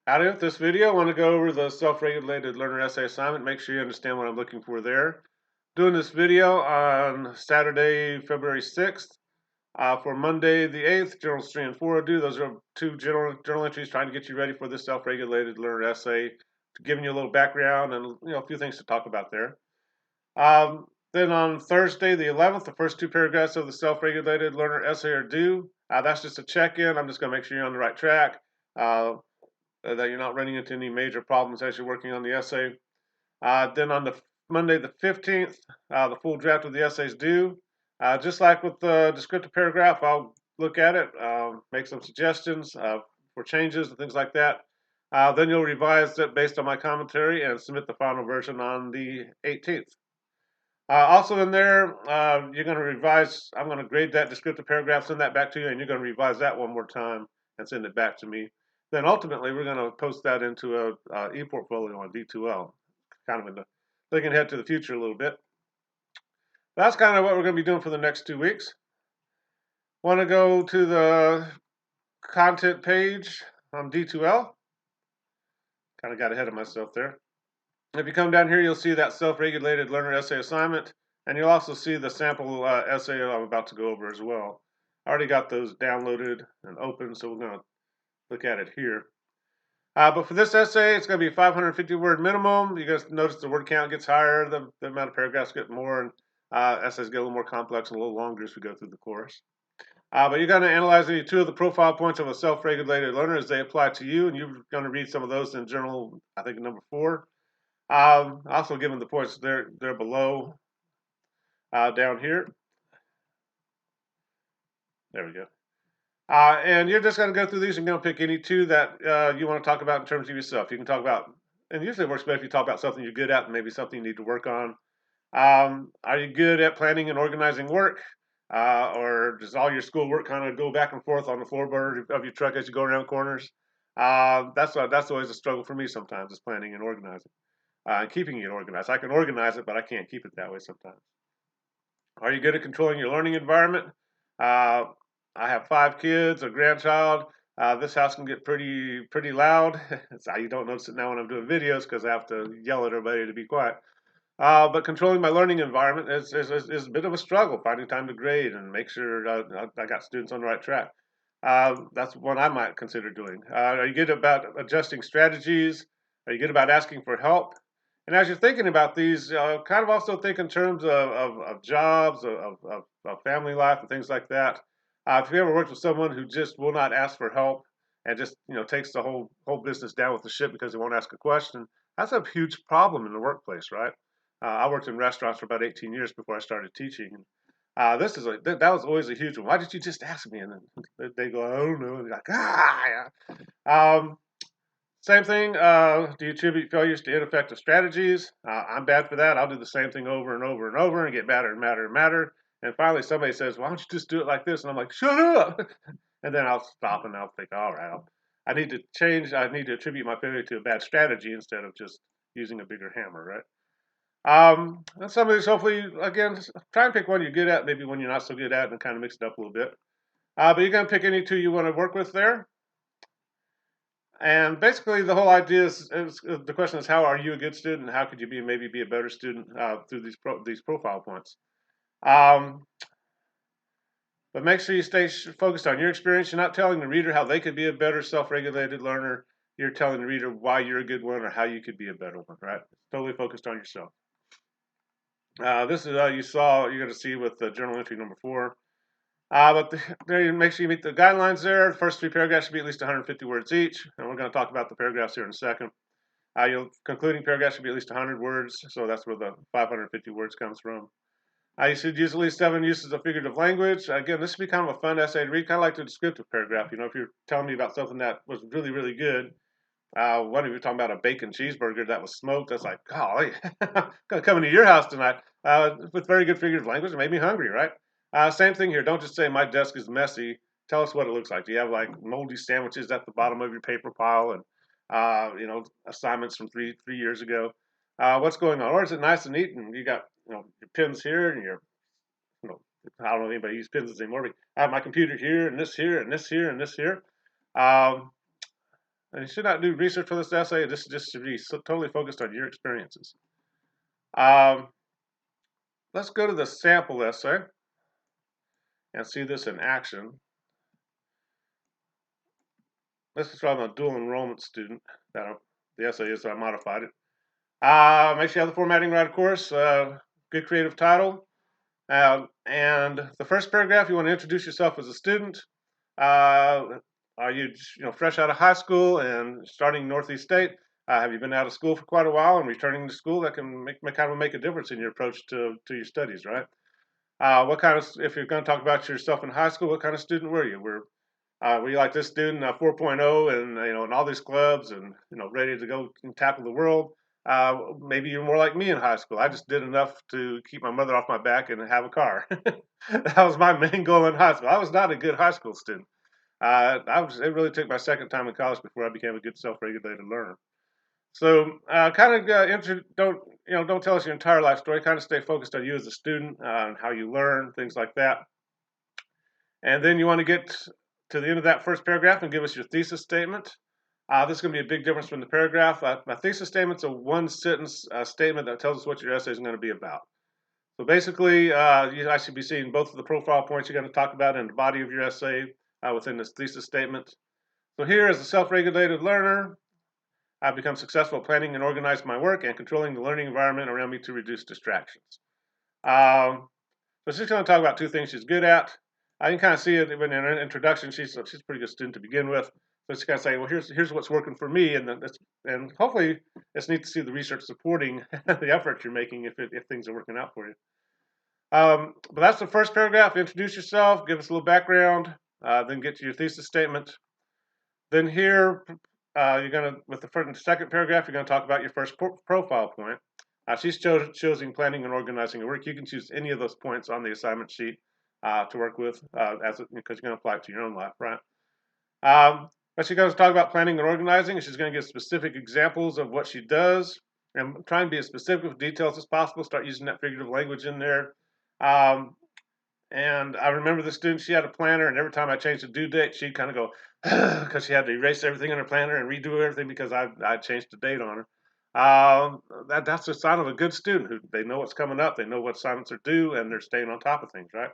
Howdy, with this video, I want to go over the self-regulated learner essay assignment. Make sure you understand what I'm looking for there. Doing this video on Saturday, February 6th. For Monday, the 8th, Journals 3 and 4 are due. Those are two journal entries trying to get you ready for this self-regulated learner essay, giving you a little background and a few things to talk about there. Then on Thursday, the 11th, the first two paragraphs of the self-regulated learner essay are due. That's just a check-in. I'm just going to make sure you're on the right track. That you're not running into any major problems as you're working on the essay. Then on the Monday the 15th, the full draft of the essay is due. Just like with the descriptive paragraph, I'll look at it, make some suggestions for changes and things like that. Then you'll revise it based on my commentary and submit the final version on the 18th. Also in there, you're going to revise, I'm going to grade that descriptive paragraph, send that back to you, and you're going to revise that one more time and send it back to me. Then ultimately, we're going to post that into a e-portfolio on D2L, kind of looking ahead to the future a little bit. That's kind of what we're going to be doing for the next 2 weeks. Want to go to the content page on D2L. Kind of got ahead of myself there. If you come down here, you'll see that self-regulated learner essay assignment, and you'll also see the sample essay I'm about to go over as well. I already got those downloaded and open, so we're going to look at it here. But for this essay, it's going to be 550 word minimum. You guys notice the word count gets higher, the amount of paragraphs get more, and essays get a little more complex and a little longer as we go through the course. But you're going to analyze any two of the profile points of a self-regulated learner as they apply to you, and you're going to read some of those in journal, I think, number 4. Also given the points they're below down here. There we go. And you're just going to go through these and going to pick any two that you want to talk about in terms of yourself. You can talk about, and usually it works better if you talk about something you're good at and maybe something you need to work on. Are you good at planning and organizing work? Or does all your school work kind of go back and forth on the floorboard of your truck as you go around corners? That's always a struggle for me sometimes, is planning and organizing. Keeping it organized. I can organize it, but I can't keep it that way sometimes. Are you good at controlling your learning environment? I have 5 kids, a grandchild. This house can get pretty loud. You don't notice it now when I'm doing videos because I have to yell at everybody to be quiet. But controlling my learning environment is a bit of a struggle, finding time to grade and make sure I got students on the right track. That's one I might consider doing. Are you good about adjusting strategies? Are you good about asking for help? And as you're thinking about these, kind of also think in terms of jobs, of family life, and things like that. If you ever worked with someone who just will not ask for help and just takes the whole business down with the ship because they won't ask a question, that's a huge problem in the workplace, right? I worked in restaurants for about 18 years before I started teaching. That was always a huge one. Why did you just ask me? And then they go, I don't know. And they're like, yeah. Same thing, do you attribute failures to ineffective strategies? I'm bad for that. I'll do the same thing over and over and over and get madder and madder and madder. And finally somebody says, why don't you just do it like this? And I'm like, shut up. And then I'll stop and I'll think, all right, I need to change. I need to attribute my failure to a bad strategy instead of just using a bigger hammer, right? And some of these, hopefully, again, try and pick one you're good at, maybe one you're not so good at, and kind of mix it up a little bit. But you're going to pick any two you want to work with there. And basically, the whole idea is the question is, how are you a good student? How could you maybe be a better student through these profile points? But make sure you stay focused on your experience. You're not telling the reader how they could be a better self-regulated learner. You're telling the reader why you're a good one or how you could be a better one, right? Totally focused on yourself. This is you're going to see with the journal entry number 4. But there, make sure you meet the guidelines there. The first 3 paragraphs should be at least 150 words each. And we're going to talk about the paragraphs here in a second. Your concluding paragraph should be at least 100 words. So that's where the 550 words comes from. You should use at least 7 uses of figurative language. Again, this should be kind of a fun essay to read, kind of like the descriptive paragraph. If you're telling me about something that was really, really good, one of you talking about a bacon cheeseburger that was smoked, that's like, golly, coming to your house tonight with very good figurative language. It made me hungry, right? Same thing here. Don't just say my desk is messy. Tell us what it looks like. Do you have like moldy sandwiches at the bottom of your paper pile and assignments from three years ago? What's going on? Or is it nice and neat and you got your pins here and your I don't know if anybody uses pins anymore, but I have my computer here and this here and this here and this here. And you should not do research for this essay. This just should be totally focused on your experiences. Um, let's go to the sample essay and see this in action. This is from a dual enrollment student. The essay is I modified it. Make sure you have the formatting right, of course. Good creative title. And the first paragraph, you want to introduce yourself as a student. Are you, fresh out of high school and starting Northeast State? Have you been out of school for quite a while and returning to school? That can make a difference in your approach to your studies, right? If you're going to talk about yourself in high school, what kind of student were you? Were you like this student, 4.0, and in all these clubs, and ready to go and tackle the world? Maybe you're more like me in high school. I just did enough to keep my mother off my back and have a car. That was my main goal in high school. I was not a good high school student. It really took my second time in college before I became a good self-regulated learner. So, don't tell us your entire life story. Kind of stay focused on you as a student and how you learn, things like that. And then you want to get to the end of that first paragraph and give us your thesis statement. This is going to be a big difference from the paragraph. My thesis statement's a one-sentence statement that tells us what your essay is going to be about. So basically, I should be seeing both of the profile points you're going to talk about in the body of your essay within this thesis statement. So here, as a self-regulated learner, I've become successful at planning and organizing my work and controlling the learning environment around me to reduce distractions. So she's going to talk about two things she's good at. I can kind of see it in her introduction. She's a pretty good student to begin with. So she's going to say, well, here's what's working for me, and hopefully it's neat to see the research supporting the effort you're making if things are working out for you. But that's the first paragraph. Introduce yourself, give us a little background, then get to your thesis statement. Then here, with the second paragraph, you're going to talk about your first profile point. She's choosing planning and organizing your work. You can choose any of those points on the assignment sheet to work with because you're going to apply it to your own life, right? But she's going to talk about planning and organizing, and she's going to give specific examples of what she does and try and be as specific with details as possible. Start using that figurative language in there. And I remember the student, she had a planner, and every time I changed the due date, she'd kind of go, because she had to erase everything in her planner and redo everything because I changed the date on her. That's a sign of a good student who they know what's coming up, they know what assignments are due, and they're staying on top of things, right?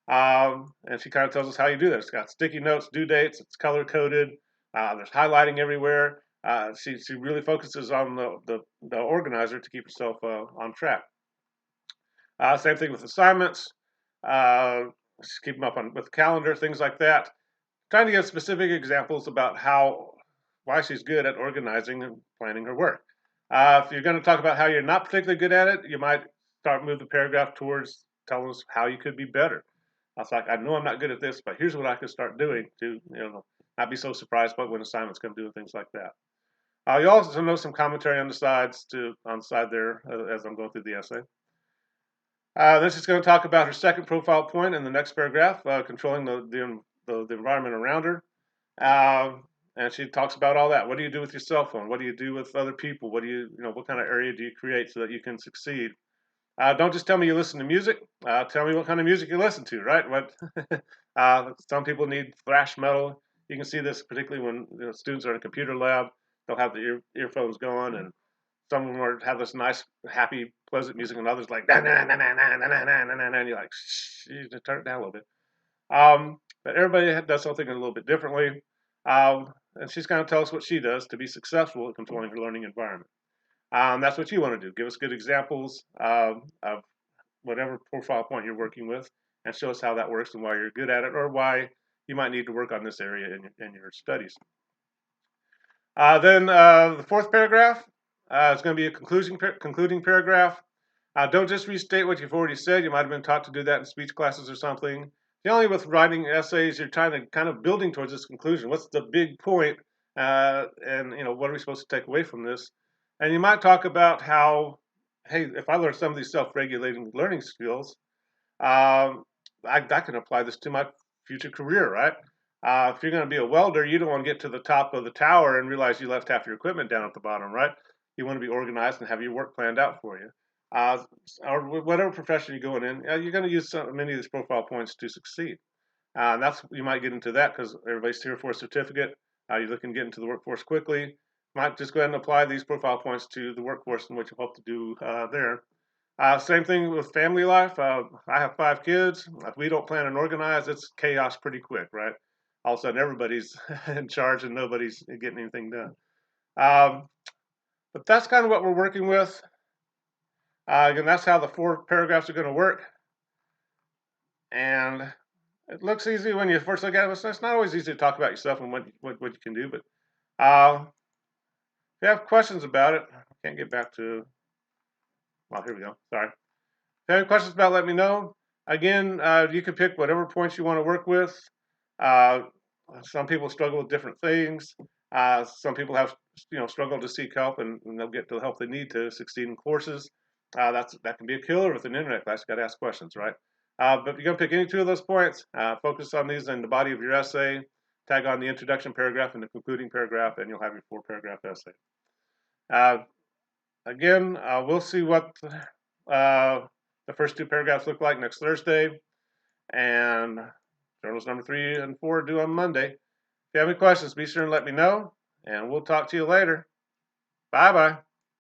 And she kind of tells us how you do that. It's got sticky notes, due dates, it's color coded, there's highlighting everywhere. She really focuses on the organizer to keep herself on track. Same thing with assignments. Just keep them up with the calendar, things like that. Trying to give specific examples about why she's good at organizing and planning her work. If you're going to talk about how you're not particularly good at it, you might move the paragraph towards telling us how you could be better. I was like, I know I'm not good at this, but here's what I could start doing to not be so surprised by when assignments come due and things like that. You also know some commentary on the side there as I'm going through the essay. Then she's going to talk about her second profile point in the next paragraph, controlling the environment around her. And she talks about all that. What do you do with your cell phone? What do you do with other people? What kind of area do you create so that you can succeed? Don't just tell me you listen to music. Tell me what kind of music you listen to, right? Some people need thrash metal. You can see this particularly when students are in a computer lab. They'll have the earphones going, and some of them have this nice, happy, pleasant music, and others like na na na na na na na na na na, and you're like, shh, you need to turn it down a little bit. But everybody does something a little bit differently. And she's going to tell us what she does to be successful at controlling her learning environment. That's what you want to do. Give us good examples of whatever profile point you're working with and show us how that works and why you're good at it or why you might need to work on this area in your studies. Then the fourth paragraph is going to be a concluding paragraph. Don't just restate what you've already said. You might have been taught to do that in speech classes or something. Generally, with writing essays, you're trying to kind of building towards this conclusion. What's the big point? And what are we supposed to take away from this? And you might talk about how, hey, if I learn some of these self-regulating learning skills, I can apply this to my future career, right? If you're going to be a welder, you don't want to get to the top of the tower and realize you left half your equipment down at the bottom, right? You want to be organized and have your work planned out for you. Or whatever profession you're going in, you're going to use many of these profile points to succeed. And you might get into that because everybody's here for a certificate. you're looking to get into the workforce quickly, might just go ahead and apply these profile points to the workforce in which you hope to do there. Same thing with family life. I have 5 kids. If we don't plan and organize, it's chaos pretty quick, right? All of a sudden, everybody's in charge and nobody's getting anything done. But that's kind of what we're working with. Again, that's how the 4 paragraphs are going to work. And it looks easy when you first look at it. It's not always easy to talk about yourself and what you can do. But if you have questions about it, I can't get back to. Well, here we go. Sorry. If you have any questions about it, let me know. Again, you can pick whatever points you want to work with. Some people struggle with different things. Some people have, struggled to seek help, and they'll get the help they need to succeed in courses. That can be a killer with an internet class. You got to ask questions, right? But if you're going to pick any 2 of those points, focus on these in the body of your essay. Tag on the introduction paragraph and the concluding paragraph, and you'll have your 4-paragraph essay. Again, we'll see what the first 2 paragraphs look like next Thursday, and journals number 3 and 4 are due on Monday. If you have any questions, be sure and let me know, and we'll talk to you later. Bye-bye.